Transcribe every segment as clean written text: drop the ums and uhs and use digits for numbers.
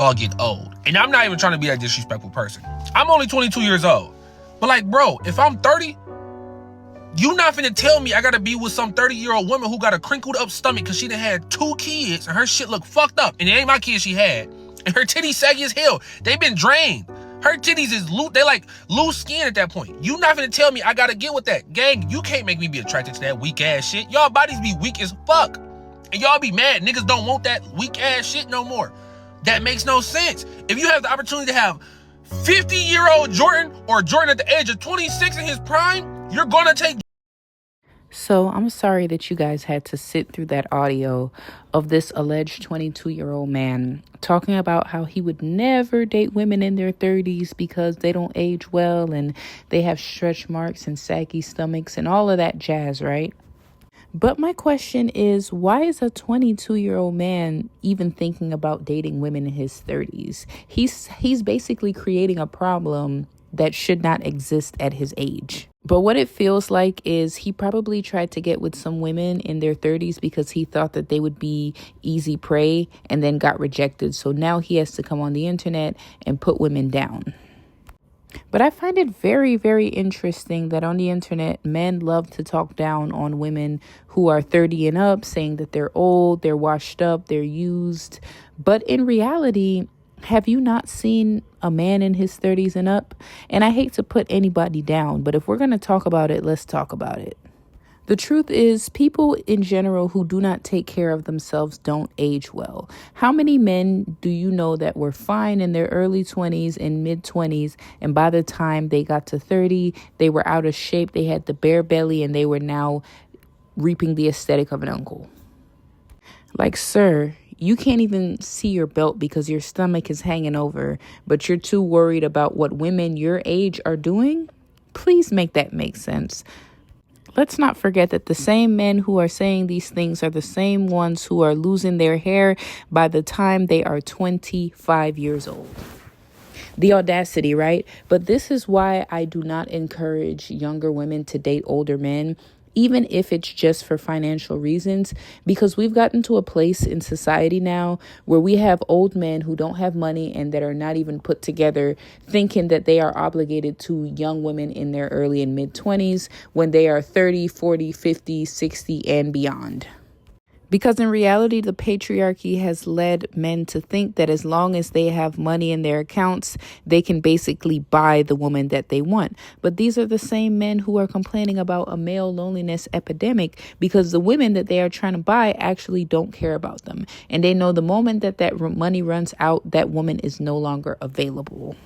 all get old. And I'm not even trying to be a disrespectful person. I'm only 22 years old. But like, bro, if I'm 30, you not finna tell me I gotta be with some 30-year-old woman who got a crinkled up stomach because she done had 2 kids and her shit look fucked up. And it ain't my kids she had. And her titties saggy as hell. They been drained. Her titties is loose. They like loose skin at that point. You not finna tell me I gotta get with that. Gang, you can't make me be attracted to that weak ass shit. Y'all bodies be weak as fuck. And y'all be mad. Niggas don't want that weak ass shit no more. That makes no sense. If you have the opportunity to have 50-year-old Jordan or Jordan at the age of 26 in his prime, you're gonna take. So I'm sorry that you guys had to sit through that audio of this alleged 22-year-old man talking about how he would never date women in their 30s because they don't age well and they have stretch marks and saggy stomachs and all of that jazz, right? But my question is, why is a 22-year-old man even thinking about dating women in his 30s? He's basically creating a problem that should not exist at his age. But what it feels like is he probably tried to get with some women in their 30s because he thought that they would be easy prey and then got rejected. So now he has to come on the internet and put women down. But I find it very, very interesting that on the internet, men love to talk down on women who are 30 and up, saying that they're old, they're washed up, they're used. But in reality, have you not seen a man in his 30s and up? And I hate to put anybody down, but if we're going to talk about it, let's talk about it. The truth is, people in general who do not take care of themselves don't age well. How many men do you know that were fine in their early 20s and mid 20s, and by the time they got to 30, they were out of shape, they had the bare belly, and they were now reaping the aesthetic of an uncle? Like, sir, you can't even see your belt because your stomach is hanging over, but you're too worried about what women your age are doing? Please make that make sense. Let's not forget that the same men who are saying these things are the same ones who are losing their hair by the time they are 25 years old. The audacity, right? But this is why I do not encourage younger women to date older men, even if it's just for financial reasons, because we've gotten to a place in society now where we have old men who don't have money and that are not even put together, thinking that they are obligated to young women in their early and mid 20s when they are 30, 40, 50, 60, and beyond. Because in reality, the patriarchy has led men to think that as long as they have money in their accounts, they can basically buy the woman that they want. But these are the same men who are complaining about a male loneliness epidemic because the women that they are trying to buy actually don't care about them. And they know the moment that money runs out, that woman is no longer available.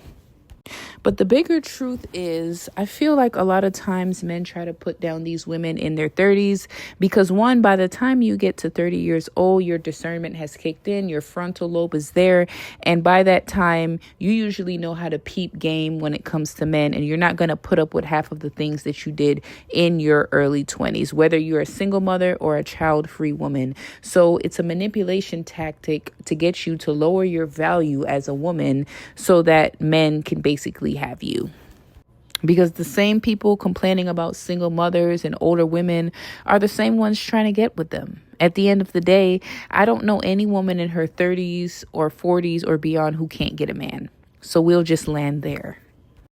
But the bigger truth is, I feel like a lot of times men try to put down these women in their 30s because, one, by the time you get to 30 years old, your discernment has kicked in, your frontal lobe is there. And by that time, you usually know how to peep game when it comes to men. And you're not going to put up with half of the things that you did in your early 20s, whether you're a single mother or a child-free woman. So it's a manipulation tactic to get you to lower your value as a woman so that men can basically have you. Because the same people complaining about single mothers and older women are the same ones trying to get with them. At the end of the day, I don't know any woman in her 30s or 40s or beyond who can't get a man. So we'll just land there.